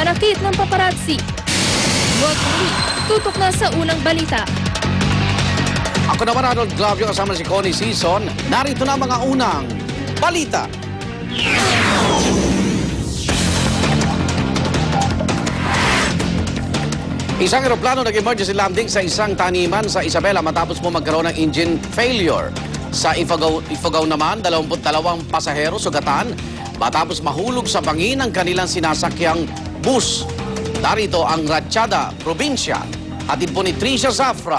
Nananakit ng paparazzi. Huwag muli, tutok na sa unang balita. Ako naman, Arnold Glavio, kasama si Connie Season. Narito na mga unang balita. Isang eroplano nag-emergency landing sa isang taniman sa Isabela matapos po magkaroon ng engine failure. Sa Ifugao naman, 22 pasahero sugatan matapos mahulog sa bangin ang kanilang sinasakyang bus. Narito ang Ratchada, probinsya. Hatid po ni Tricia Zafra.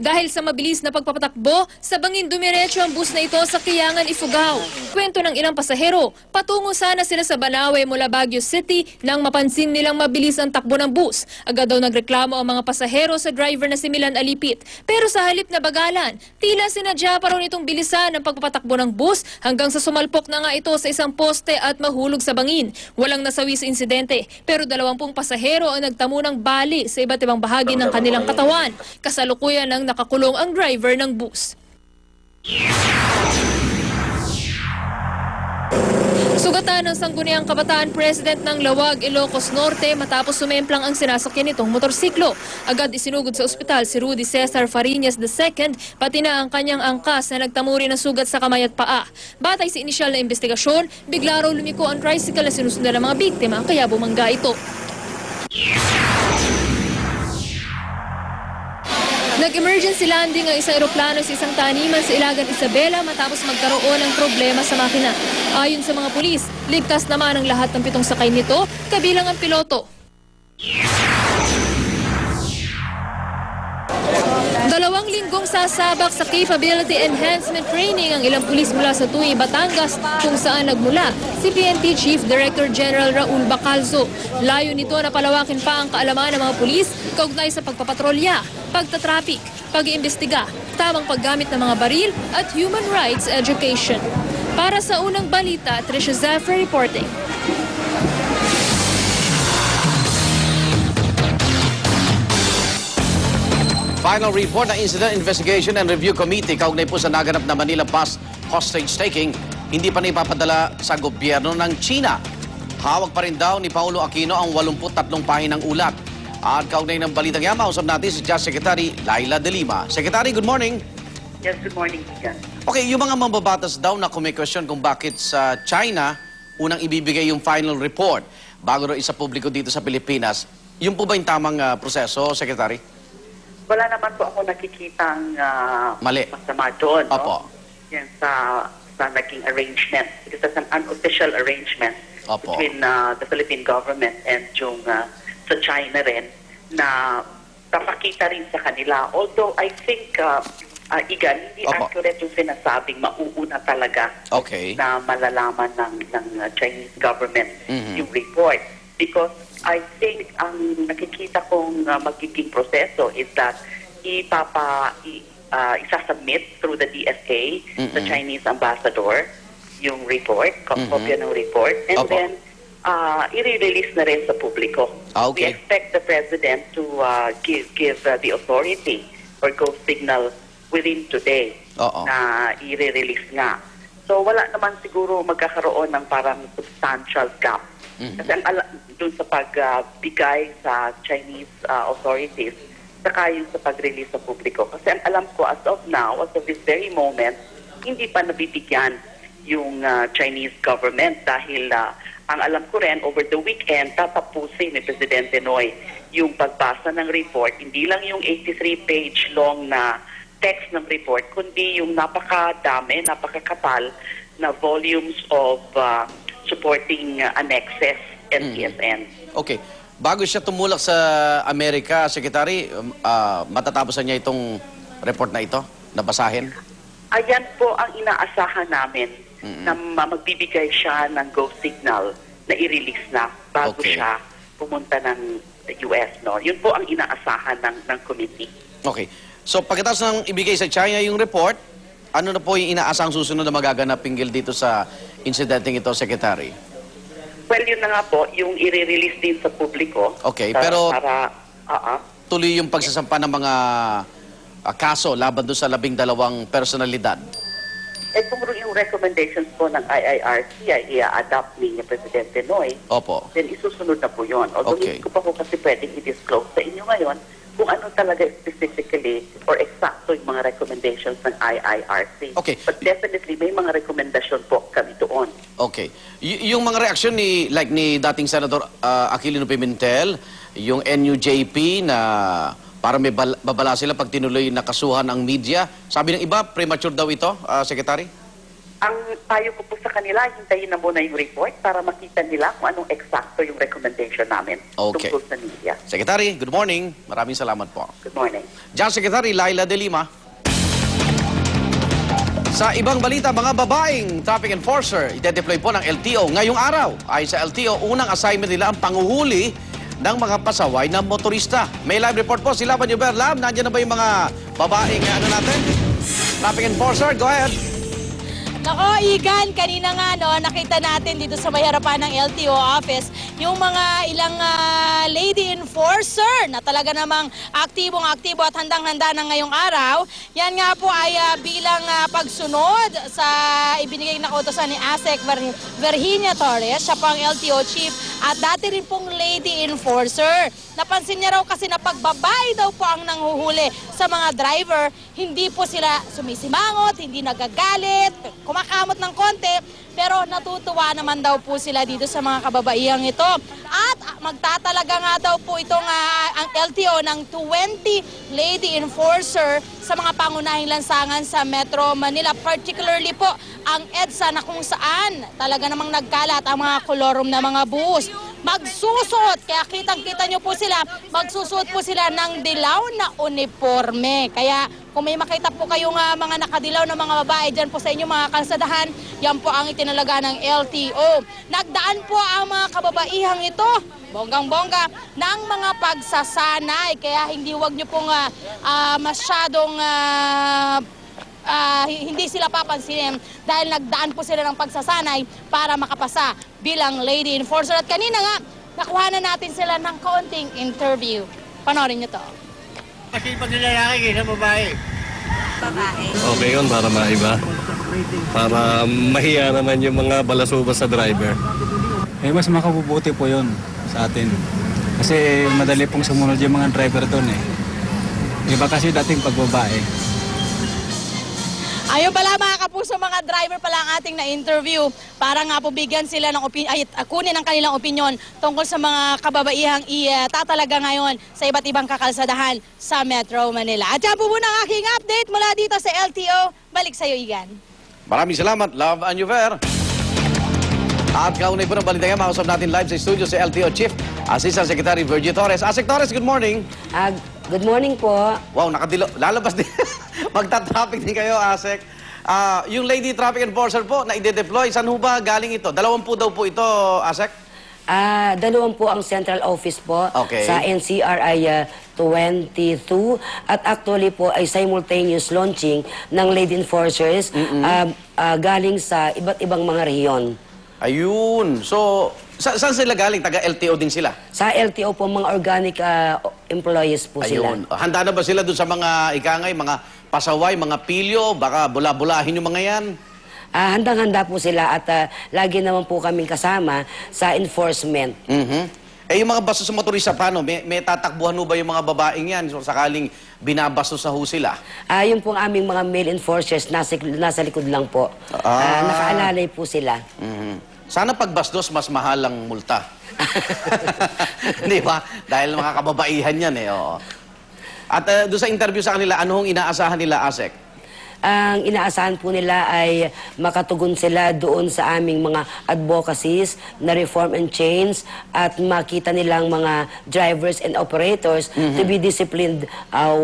Dahil sa mabilis na pagpapatakbo, sa bangin dumiretso ang bus na ito sa Kiyangan, Ifugao. Kwento ng ilang pasahero, patungo sana sila sa Banawe mula Baguio City nang mapansin nilang mabilis ang takbo ng bus. Agad daw nagreklamo ang mga pasahero sa driver na si Milan Alipit. Pero sa halip na bagalan, tila sinadya pa raw nitong bilisan ang pagpapatakbo ng bus hanggang sa sumalpok na nga ito sa isang poste at mahulog sa bangin. Walang nasawi sa insidente, pero 20 pasahero ang nagtamo ng bali sa iba't ibang bahagi ng kanilang katawan. Kasalukuyan ng nakakulong ang driver ng bus. Sugatan ng Sangguniang Kabataan President ng Lawag, Ilocos Norte matapos sumemplang ang sinasakyan nitong motorsiklo. Agad isinugod sa ospital si Rudy Cesar Fariñas II, pati na ang kanyang angkas na nagtamuri ng sugat sa kamay at paa. Batay sa inisyal na investigasyon, bigla raw lumiko ang tricycle na sinusundan ng mga biktima kaya bumangga ito. Nag-emergency landing ang isang eroplano sa isang taniman sa Ilagan, Isabela matapos magkaroon ng problema sa makina. Ayon sa mga pulis, ligtas naman ang lahat ng 7 sakay nito, kabilang ang piloto. 2 linggong sasabak sa Capability Enhancement Training ang ilang pulis mula sa Tuy, Batangas, kung saan nagmula si PNP Chief Director General Raul Bacalzo. Layo nito na palawakin pa ang kaalaman ng mga pulis kaugnay sa pagpapatrolya, pagtatraffic, pag-iimbestiga, tamang paggamit ng mga baril at human rights education. Para sa unang balita, Tricia Zafra reporting. Final report ng Incident Investigation and Review Committee kaugnay po sa naganap na Manila Bus hostage taking, hindi pa na ipapadala sa gobyerno ng China. Hawak pa rin daw ni Paulo Aquino ang 83 pahinang ulat. At kaugnay ng balitang yan, mausap natin si Just Secretary Laila De Lima. Secretary, good morning. Yes, good morning, Igan. Okay, yung mga mambabatas daw na kumikwestiyon kung bakit sa China unang ibibigay yung final report bago rin isa publiko dito sa Pilipinas. Yun po ba yung tamang proseso, Secretary? Wala naman po ako nakikitang Mali. masama doon. Opo. No? Yan sa naging arrangement. Because that's an unofficial arrangement Opo. between the Philippine government and yung sa China rin na papakita rin sa kanila. Although I think, Igan, hindi Opo. accurate yung sinasabing mauuna talaga Okay. na malalaman ng Chinese government Mhm. yung report. Because I think ang nakikita kong magiging proseso is that isasubmit through the DFA, the Chinese ambassador, yung report, kopya ng report, and Opo. then i-release na rin sa publiko. Okay. We expect the president to give the authority or go signal within today Oo. na i-release nga. So wala naman siguro magkakaroon ng parang substantial gap. Kasi doon sa pagbigay sa Chinese authorities, saka yung sa pag-release sa publiko. Kasi ang alam ko, as of now, as of this very moment, hindi pa nabibigyan yung Chinese government dahil ang alam ko rin, over the weekend, tatapusin ni Presidente Noy yung pagbasa ng report, hindi lang yung 83-page long na text ng report, kundi yung napakadami, napakakapal na volumes of supporting annexes and TSN. Okay. Bago siya tumulak sa Amerika, Secretary, matatapusan niya itong report na ito, nabasahin? Ayan po ang inaasahan namin na magbibigay siya ng go signal na i-release na bago Okay. siya pumunta ng US. No? Yun po ang inaasahan ng committee. Okay. So pagkatapos ng ibigay sa China yung report, ano na po yung inaasang susunod na magaganap pinggil dito sa incidenteng ito, Secretary? Well, yun na nga po, yung i-release din sa publiko. Okay, pero Para, tuloy yung pagsasampa ng mga kaso laban doon sa 12 personalidad. kung yung recommendations po ng IIRC ay i-adapt ni Presidente Noy, Opo. then isusunod na po yun. Although Okay. hindi ko pa po kasi pwedeng i-disclose sa inyo ngayon kung ano talaga specifically or exacto yung mga recommendations ng IIRC. Okay. But definitely may mga rekomendasyon po kami doon. Okay. Yung mga reaksyon ni dating Senator Aquilino Pimentel, yung NUJP na para may babala sila pag tinuloy na kasuhan ang media. Sabi ng iba, premature daw ito, Secretary? Ang payo ko po sa kanila, hintayin na muna yung report para makita nila kung anong eksakto yung recommendation namin Okay. tungkol sa media. Secretary, good morning. Maraming salamat po. Good morning. Diyan, Secretary Laila De Lima. Sa ibang balita, mga babaeng traffic enforcer, ide-deploy po ng LTO ngayong araw. Ay sa LTO, unang assignment nila ang panguhuli ng mga pasaway na motorista. May live report po si Laban Yuber. Lab, nandiyan na ba yung mga babaeng natin? Traffic enforcer, go ahead. Nako, Igan, kanina nga nakita natin dito sa may harapan ng LTO office yung mga ilang lady enforcer na talaga namang aktibong-aktibo at handang-handa na ngayong araw. Yan nga po ay bilang pagsunod sa ibinigay na kautosan ni ASEC Virginia Torres, siya pang LTO chief at dati rin pong lady enforcer. Napansin niya raw kasi na pagbabae daw po ang nanghuhuli sa mga driver, hindi po sila sumisimangot, hindi nagagalit, kumakamot ng konti, pero natutuwa naman daw po sila dito sa mga kababaihang ito. At magtatalaga nga daw po itong ang LTO ng 20 lady enforcer sa mga pangunahing lansangan sa Metro Manila, particularly po ang EDSA na kung saan talaga namang nagkalat ang mga kolorum na mga bus. Magsusuot, kaya kitang-kita nyo po sila, magsusuot po sila ng dilaw na uniforme. Kaya kung may makita po kayong mga nakadilaw na mga babae dyan po sa inyong mga kalsadahan, yan po ang itinalaga ng LTO. Nagdaan po ang mga kababaihang ito, bonggang-bongga, ng mga pagsasanay. Kaya wag nyo pong masyadong hindi sila papansinin dahil nagdaan po sila ng pagsasanay para makapasa bilang lady enforcer. At kanina nga, nakuha na natin sila ng kaunting interview. Panoorin nyo to. Kasi pag nilalaki kaysa babae. Babae. Okay yun, para maiba. Para mahiya naman yung mga balasubas sa driver. Mas makabubuti po yun sa atin. Kasi madali pong sumunod yung mga driver doon eh. Iba kasi dating pagbabae. Ayun pala mga kapuso, mga driver pala ang ating na-interview para nga po bigyan sila ng kunin ang kanilang opinyon tungkol sa mga kababaihang itatalaga ngayon sa iba't ibang kakalsadahan sa Metro Manila. At yan po muna ang aking update mula dito sa LTO. Balik sa'yo, Igan. Maraming salamat, Love and Yuver. At kaunay po ng balita nga, makausap natin live sa studio si LTO Chief, Assistant Secretary Virgie Torres. Asek Torres, good morning. Good morning po. Wow, nakadilo. Lalabas din. Magta-traffic din kayo, Asek. Yung lady traffic enforcer po na ide-deploy, saan ho ba galing ito? 20 daw po ito, Asek? 2 po ang central office po. Okay. Sa NCR ay 22. At actually po ay simultaneous launching ng lady enforcers galing sa iba't ibang mga rehiyon. Ayun. So, saan sila galing? Taga-LTO din sila? Sa LTO po, mga organic employees po Ayun. sila. Handa na ba sila dun sa mga ikangay, mga pasaway, mga pilyo? Baka bula-bulahin yung mga yan? Handang-handa po sila at lagi naman po kaming kasama sa enforcement. Yung mga bastos sa motorista, paano? May tatakbuhan ho ba yung mga babaeng yan? So, sakaling binabastos na ho sila? Yung pong aming mga male enforcers, nasa likod lang po. Nakaalalay po sila. Sana pagbastos, mas mahal ang multa. Di ba? Dahil mga kababaihan yan eh. Oo. At doon sa interview sa kanila, ano hong inaasahan nila, Asek? Ang inaasahan po nila ay makatugon sila doon sa aming mga advocacies na reform and change at makita nilang mga drivers and operators to be disciplined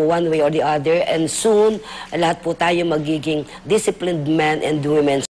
one way or the other. And soon, lahat po tayo magiging disciplined men and women.